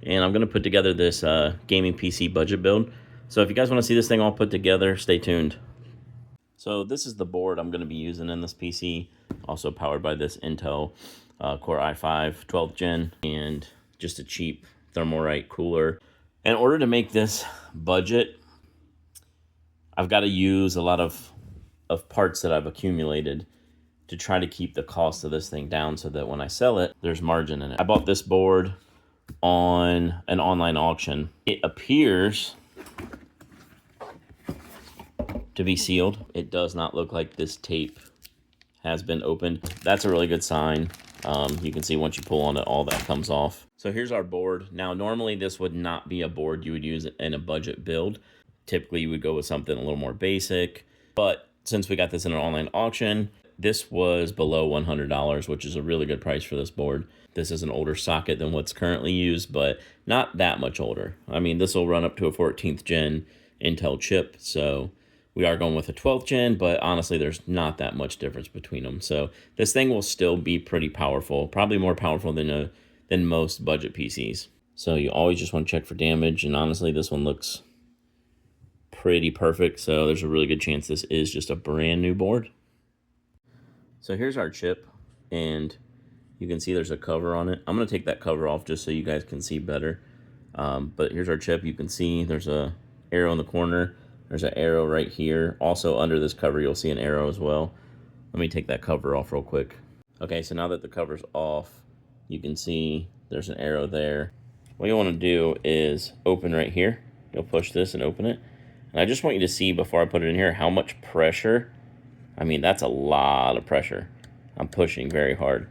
and I'm going to put together this gaming PC budget build. So if you guys want to see this thing all put together, stay tuned. So this is the board I'm going to be using in this PC, also powered by this Intel Core i5 12th gen, and just a cheap Thermalright cooler. In order to make this budget, I've got to use a lot of parts that I've accumulated to try to keep the cost of this thing down so that when I sell it, there's margin in it. I bought this board on an online auction. It appears to be sealed. It does not look like this tape has been opened. That's a really good sign. You can see once you pull on it, all that comes off. So here's our board. Now, normally this would not be a board you would use in a budget build. Typically, you would go with something a little more basic. But since we got this in an online auction, this was below $100, which is a really good price for this board. This is an older socket than what's currently used, but not that much older. I mean, this will run up to a 14th gen Intel chip, so we are going with a 12th gen, but honestly, there's not that much difference between them. So this thing will still be pretty powerful, probably more powerful than most budget PCs. So you always just want to check for damage, and honestly, this one looks pretty perfect, so there's a really good chance this is just a brand new board. So here's our chip, and you can see there's a cover on it. I'm going to take that cover off just so you guys can see better. But here's our chip. You can see there's a arrow in the corner. There's an arrow right here. Also under this cover, you'll see an arrow as well. Let me take that cover off real quick. Okay, so now that the cover's off, you can see there's an arrow there. What you want to do is open right here. You'll push this and open it. And I just want you to see before I put it in here how much pressure. I mean, that's a lot of pressure. I'm pushing very hard.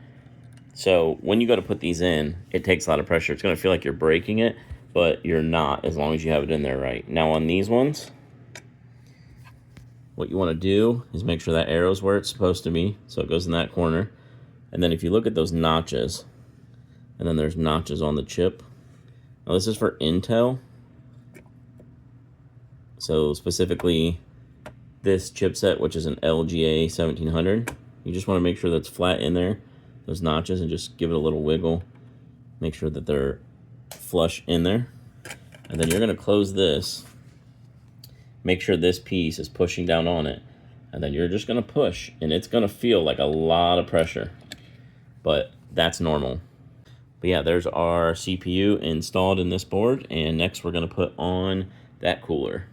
So when you go to put these in, it takes a lot of pressure. It's going to feel like you're breaking it, but you're not as long as you have it in there right. Now on these ones, what you want to do is make sure that arrow's where it's supposed to be. So it goes in that corner. And then if you look at those notches, and then there's notches on the chip. Now this is for Intel. So specifically this chipset, which is an LGA 1700, you just want to make sure that's flat in there, those notches, and just give it a little wiggle. Make sure that they're flush in there. And then you're going to close this. Make sure this piece is pushing down on it. And then you're just going to push, and it's going to feel like a lot of pressure. But that's normal. But yeah, there's our CPU installed in this board, and next we're going to put on that cooler.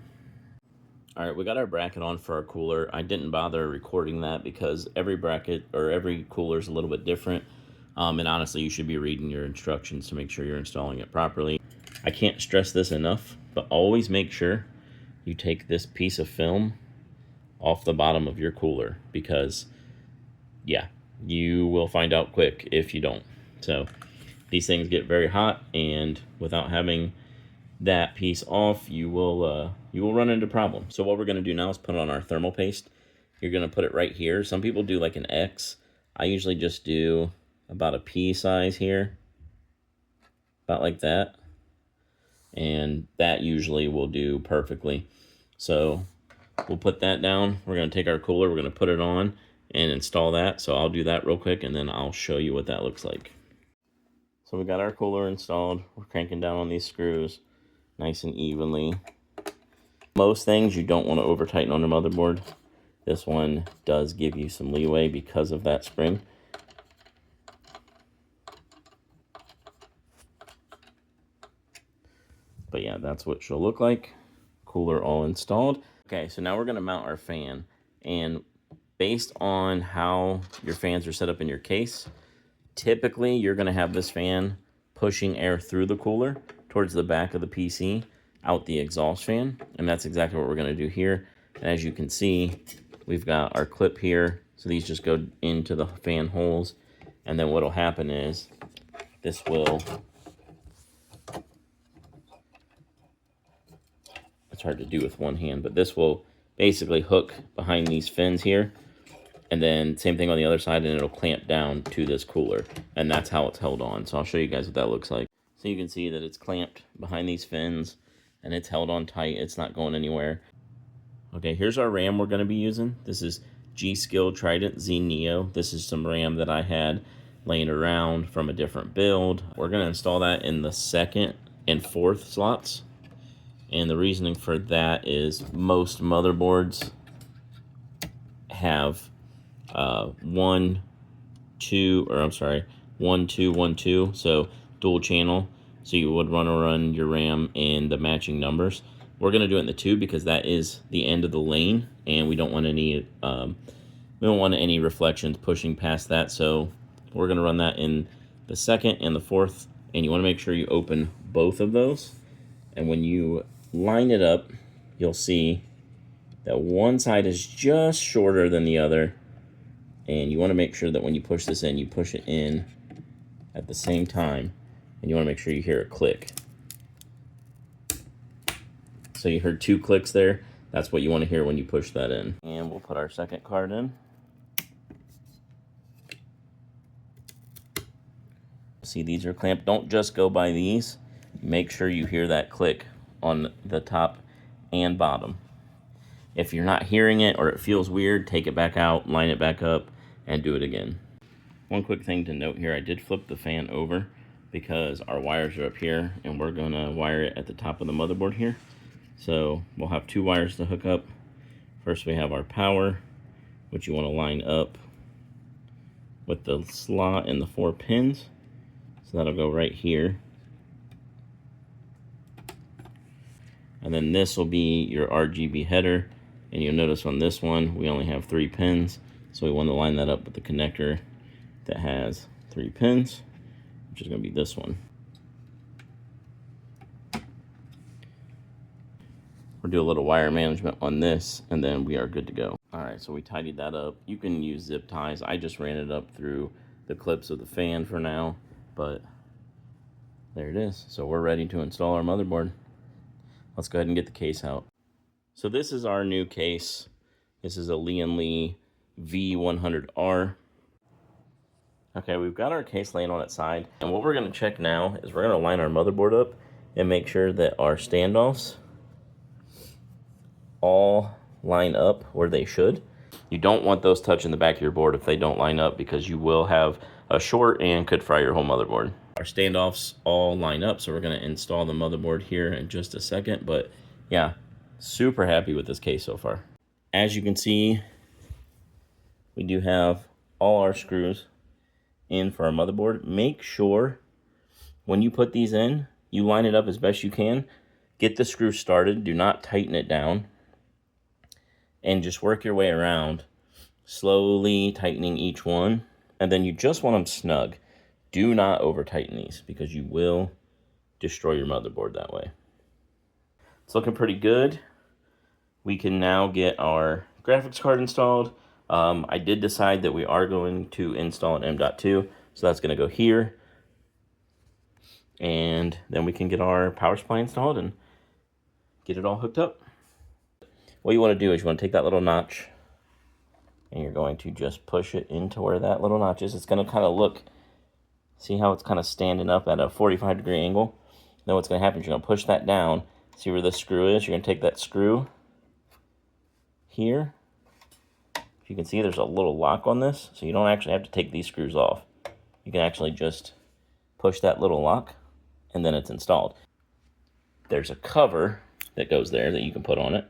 All right, we got our bracket on for our cooler. I didn't bother recording that because every bracket or every cooler is a little bit different. And honestly, you should be reading your instructions to make sure you're installing it properly. I can't stress this enough, but always make sure you take this piece of film off the bottom of your cooler because, yeah, you will find out quick if you don't. So these things get very hot, and without having that piece off, you will run into problems. So what we're going to do now is put on our thermal paste. You're going to put it right here. Some people do like an X. I usually just do about a pea size here, about like that, and that usually will do perfectly. So we'll put that down. We're going to take our cooler, we're going to put it on and install that. So I'll do that real quick, and then I'll show you what that looks like. So we got our cooler installed. We're cranking down on these screws nice and evenly. Most things you don't want to over tighten on your motherboard. This one does give you some leeway because of that spring. But yeah, that's what she'll look like. Cooler all installed. Okay, so now we're going to mount our fan. And based on how your fans are set up in your case, typically you're going to have this fan pushing air through the cooler towards the back of the PC, out the exhaust fan, and that's exactly what we're going to do here. And as you can see, we've got our clip here, so these just go into the fan holes, and then what will happen is this will, it's hard to do with one hand, but this will basically hook behind these fins here, and then same thing on the other side, and it'll clamp down to this cooler, and that's how it's held on. So I'll show you guys what that looks like. So you can see that it's clamped behind these fins, and it's held on tight. It's not going anywhere. Okay, here's our RAM we're going to be using. This is G.Skill Trident Z Neo. This is some RAM that I had laying around from a different build. We're going to install that in the second and 4th slots. And the reasoning for that is most motherboards have 1, 2, or I'm sorry, 1, 2, 1, 2, so dual channel. So you would want to run your RAM in the matching numbers. We're going to do it in the 2 because that is the end of the lane, and we don't want any reflections pushing past that. So we're going to run that in the 2nd and the 4th, and you want to make sure you open both of those. And when you line it up, you'll see that one side is just shorter than the other, and you want to make sure that when you push this in, you push it in at the same time, and you want to make sure you hear a click. So you heard 2 clicks there. That's what you want to hear when you push that in. And we'll put our 2nd card in. See, these are clamped. Don't just go by these. Make sure you hear that click on the top and bottom. If you're not hearing it or it feels weird, take it back out, line it back up, and do it again. One quick thing to note here, I did flip the fan over because our wires are up here, and we're going to wire it at the top of the motherboard here. So we'll have 2 wires to hook up. First we have our power, which you want to line up with the slot and the 4 pins. So that'll go right here. And then this will be your RGB header. And you'll notice on this one, we only have 3 pins. So we want to line that up with the connector that has 3 pins, which is going to be this one. We'll do a little wire management on this, and then we are good to go. All right, so we tidied that up. You can use zip ties. I just ran it up through the clips of the fan for now, but there it is. So we're ready to install our motherboard. Let's go ahead and get the case out. So this is our new case. This is a Lian Li V100R. Okay, we've got our case laying on its side. And what we're gonna check now is we're gonna line our motherboard up and make sure that our standoffs all line up where they should. You don't want those touching the back of your board if they don't line up, because you will have a short and could fry your whole motherboard. Our standoffs all line up, so we're gonna install the motherboard here in just a second, but yeah, super happy with this case so far. As you can see, we do have all our screws in for our motherboard. Make sure when you put these in, you line it up as best you can. Get the screw started, do not tighten it down, and just work your way around, slowly tightening each one. And then you just want them snug. Do not over tighten these, because you will destroy your motherboard that way. It's looking pretty good. We can now get our graphics card installed. I did decide that we are going to install an M.2, so that's going to go here. And then we can get our power supply installed and get it all hooked up. What you want to do is you want to take that little notch, and you're going to just push it into where that little notch is. It's going to kind of look, see how it's kind of standing up at a 45-degree angle? Then what's going to happen is you're going to push that down. See where this screw is? You're going to take that screw here. If you can see, there's a little lock on this, so you don't actually have to take these screws off. You can actually just push that little lock, and then it's installed. There's a cover that goes there that you can put on it.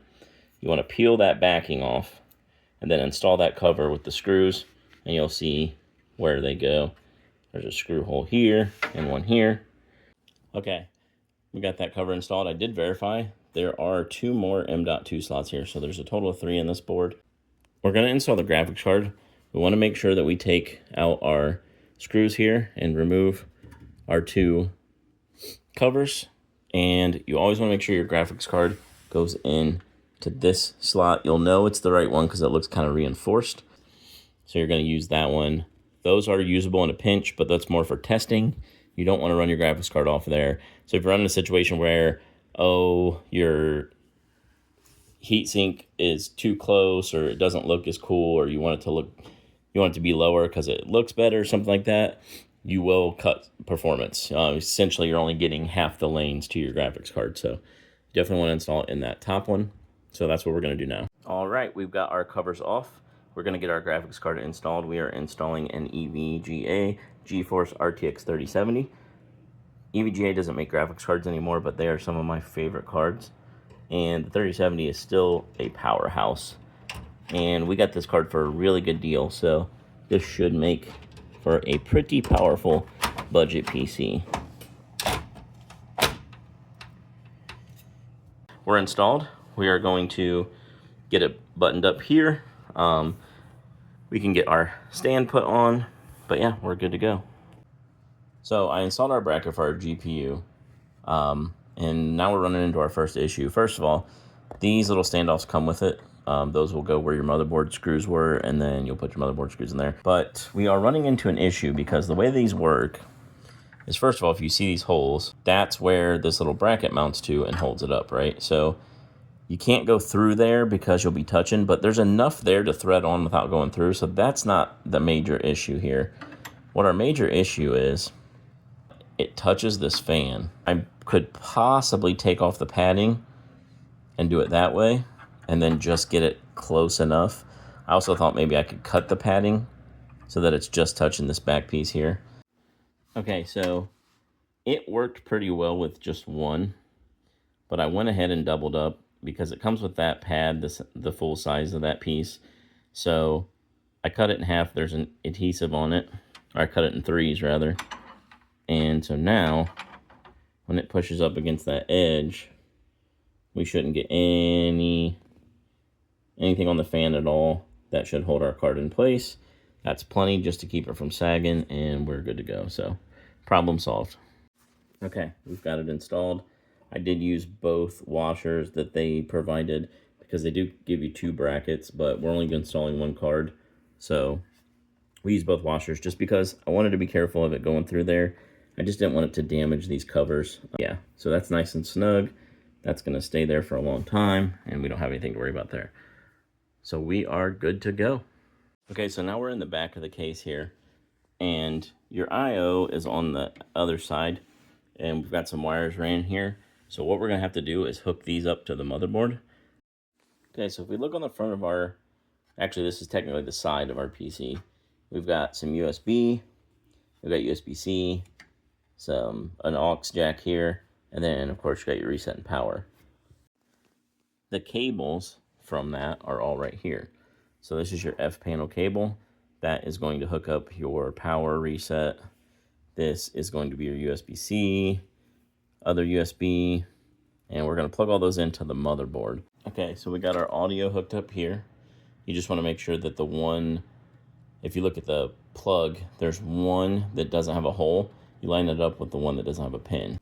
You want to peel that backing off, and then install that cover with the screws, and you'll see where they go. There's a screw hole here, and one here. Okay, we got that cover installed. I did verify. There are 2 more M.2 slots here, so there's a total of 3 in this board. We're going to install the graphics card. We want to make sure that we take out our screws here and remove our 2 covers. And you always want to make sure your graphics card goes in to this slot. You'll know it's the right one because it looks kind of reinforced. So you're going to use that one. Those are usable in a pinch, but that's more for testing. You don't want to run your graphics card off there. So if you're in a situation where, oh, your heatsink is too close, or it doesn't look as cool, or you want it to be lower because it looks better, something like that, you will cut performance. Essentially, you're only getting half the lanes to your graphics card. So you definitely want to install it in that top one. So that's what we're going to do now. All right, we've got our covers off. We're going to get our graphics card installed. We are installing an EVGA GeForce RTX 3070. EVGA doesn't make graphics cards anymore, but they are some of my favorite cards. And the 3070 is still a powerhouse. And we got this card for a really good deal, so this should make for a pretty powerful budget PC. We're installed. We are going to get it buttoned up here. We can get our stand put on, but yeah, we're good to go. So I installed our bracket for our GPU, and now we're running into our first issue. First of all, these little standoffs come with it. Those will go where your motherboard screws were, and then you'll put your motherboard screws in there. But we are running into an issue because the way these work is, first of all, if you see these holes, that's where this little bracket mounts to and holds it up, right? So you can't go through there because you'll be touching, but there's enough there to thread on without going through, so that's not the major issue here. What our major issue is, it touches this fan. I could possibly take off the padding and do it that way, and then just get it close enough. I also thought maybe I could cut the padding so that it's just touching this back piece here. Okay, so it worked pretty well with just one, but I went ahead and doubled up because it comes with that pad, the full size of that piece. So I cut it in half. There's an adhesive on it, or I cut it in threes rather. And so now when it pushes up against that edge, we shouldn't get anything on the fan at all. That should hold our card in place. That's plenty just to keep it from sagging, and we're good to go. So problem solved. Okay, we've got it installed. I did use both washers that they provided because they do give you two brackets, but we're only installing one card. So we use both washers just because I wanted to be careful of it going through there. I just didn't want it to damage these covers. Yeah, so that's nice and snug. That's going to stay there for a long time, and we don't have anything to worry about there. So we are good to go. Okay, so now we're in the back of the case here, and your I/O is on the other side, and we've got some wires ran here. So what we're going to have to do is hook these up to the motherboard. Okay, so if we look on the front of our, actually this is technically the side of our PC, we've got some USB, we've got USB-C, an aux jack here, and then of course you got your reset and power. The cables from that are all right here. So this is your F panel cable. That is going to hook up your power reset. This is going to be your USB-C, other USB, and we're going to plug all those into the motherboard. Okay, so we got our audio hooked up here. You just want to make sure that the one, if you look at the plug, there's one that doesn't have a hole. You line it up with the one that doesn't have a pin.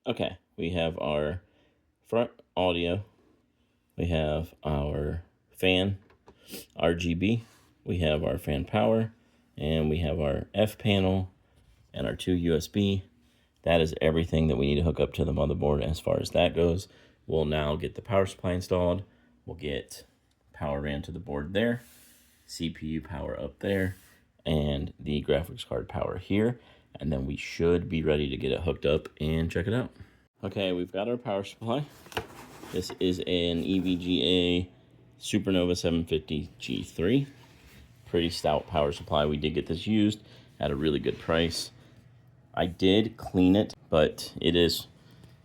Okay, we have our front audio, we have our fan RGB, we have our fan power, and we have our F panel and our two USB. That is everything that we need to hook up to the motherboard as far as that goes. We'll now get the power supply installed. We'll get power ran to the board there, CPU power up there, and the graphics card power here. And then we should be ready to get it hooked up and check it out. Okay, we've got our power supply. This is an EVGA Supernova 750 G3. Pretty stout power supply. We did get this used at a really good price. I did clean it, but it is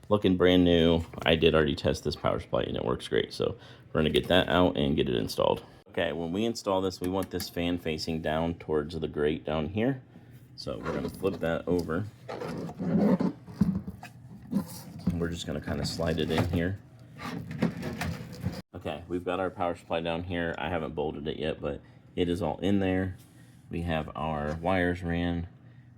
looking brand new. I did already test this power supply and it works great. So we're gonna get that out and get it installed. Okay, when we install this, we want this fan facing down towards the grate down here. So we're gonna flip that over. We're just gonna kind of slide it in here. Okay, we've got our power supply down here. I haven't bolted it yet, but it is all in there. We have our wires ran,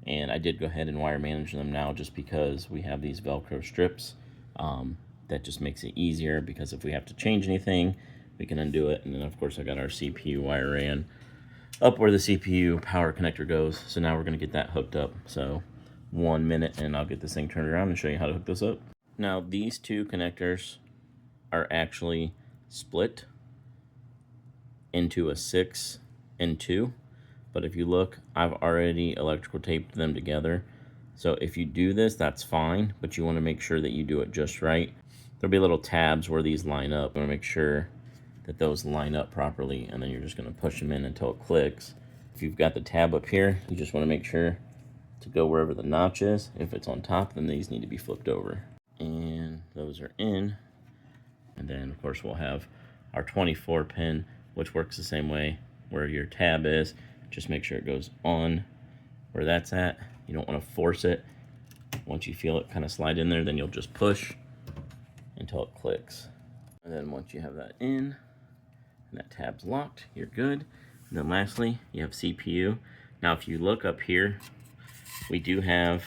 and I did go ahead and wire manage them now just because we have these Velcro strips. That just makes it easier because if we have to change anything, we can undo it. And then of course I got our CPU wire ran up where the CPU power connector goes. So now we're gonna get that hooked up. So 1 minute and I'll get this thing turned around and show you how to hook this up. Now these two connectors are actually split into a 6 and 2. But if you look, I've already electrical taped them together. So if you do this, that's fine, but you want to make sure that you do it just right. there'll be little tabs where these line up. I'm gonna make sure that those line up properly, and then you're just gonna push them in until it clicks. If you've got the tab up here, you just wanna make sure to go wherever the notch is. If it's on top, then these need to be flipped over. And those are in. And then of course we'll have our 24 pin, which works the same way where your tab is. Just make sure it goes on where that's at. You don't want to force it. Once you feel it kind of slide in there, then you'll just push until it clicks. And then once you have that in and that tab's locked, you're good. And then lastly, you have CPU. Now if you look up here, we do have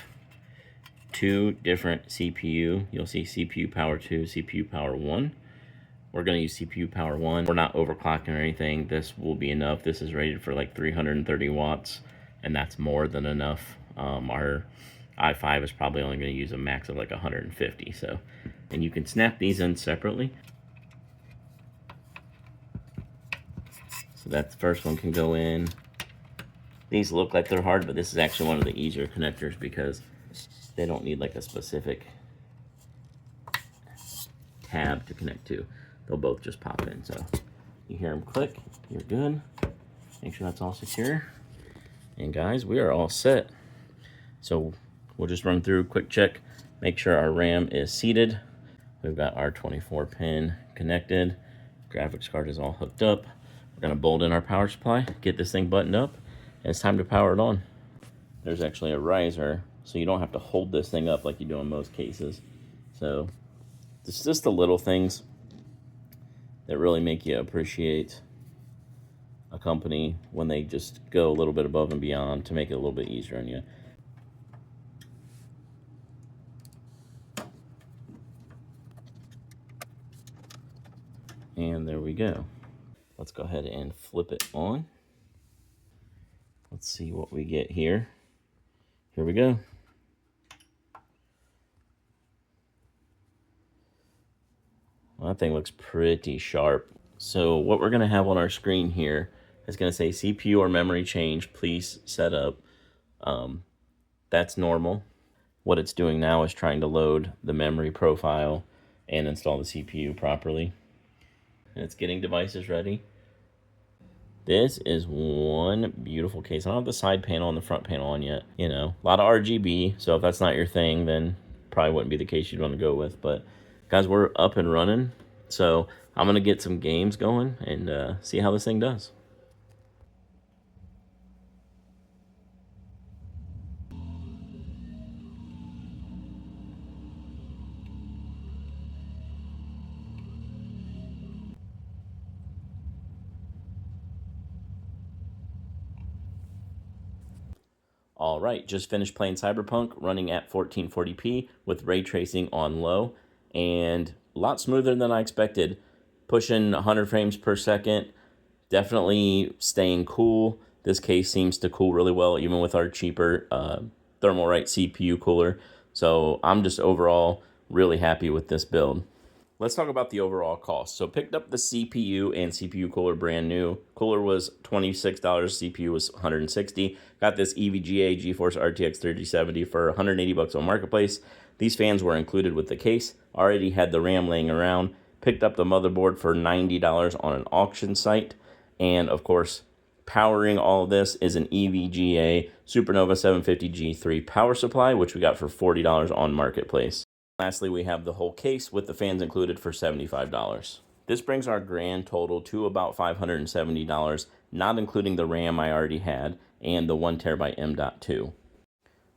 two different CPU. You'll see CPU power 2, CPU power 1. We're going to use CPU power 1. We're not overclocking or anything. This will be enough. This is rated for like 330 watts, and that's more than enough. Our i5 is probably only going to use a max of like 150. So, and you can snap these in separately. So that first one can go in. These look like they're hard, but this is actually one of the easier connectors because they don't need like a specific tab to connect to. They'll both just pop in. So you hear them click, you're good. Make sure that's all secure. And guys, we are all set. So we'll just run through a quick check, make sure our RAM is seated. We've got our 24 pin connected. Graphics card is all hooked up. We're gonna bolt in our power supply, get this thing buttoned up, and it's time to power it on. There's actually a riser, so you don't have to hold this thing up like you do in most cases. So it's just the little things that really make you appreciate a company when they just go a little bit above and beyond to make it a little bit easier on you. And there we go. Let's go ahead and flip it on. Let's see what we get here. Here we go. Well, that thing looks pretty sharp. So what we're gonna have on our screen here is gonna say CPU or memory change, please set up. That's normal. What it's doing now is trying to load the memory profile and install the CPU properly. And it's getting devices ready. This is one beautiful case. I don't have the side panel and the front panel on yet. You know, a lot of RGB. So if that's not your thing, then probably wouldn't be the case you'd want to go with. But guys, we're up and running. So I'm going to get some games going and see how this thing does. All right, just finished playing Cyberpunk, running at 1440p with ray tracing on low, and a lot smoother than I expected. Pushing 100 frames per second, definitely staying cool. This case seems to cool really well, even with our cheaper Thermalright CPU cooler. So I'm just overall really happy with this build. Let's talk about the overall cost. So picked up the CPU and CPU cooler brand new. Cooler was $26, CPU was $160. Got this EVGA GeForce RTX 3070 for $180 on Marketplace. These fans were included with the case. Already had the RAM laying around. Picked up the motherboard for $90 on an auction site. And of course, powering all of this is an EVGA Supernova 750G3 power supply, which we got for $40 on Marketplace. Lastly, we have the whole case with the fans included for $75. This brings our grand total to about $570, not including the RAM I already had and the 1TB M.2.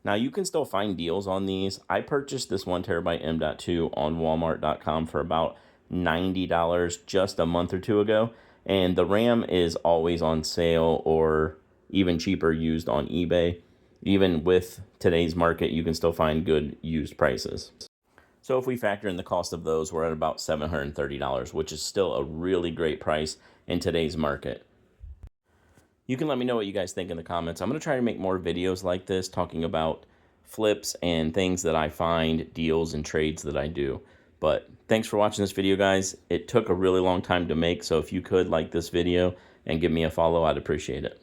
Now you can still find deals on these. I purchased this 1TB M.2 on Walmart.com for about $90 just a month or two ago, and the RAM is always on sale or even cheaper used on eBay. Even with today's market, you can still find good used prices. So if we factor in the cost of those, we're at about $730, which is still a really great price in today's market. You can let me know what you guys think in the comments. I'm going to try to make more videos like this, talking about flips and things that I find, deals and trades that I do. But thanks for watching this video, guys. It took a really long time to make, so if you could like this video and give me a follow, I'd appreciate it.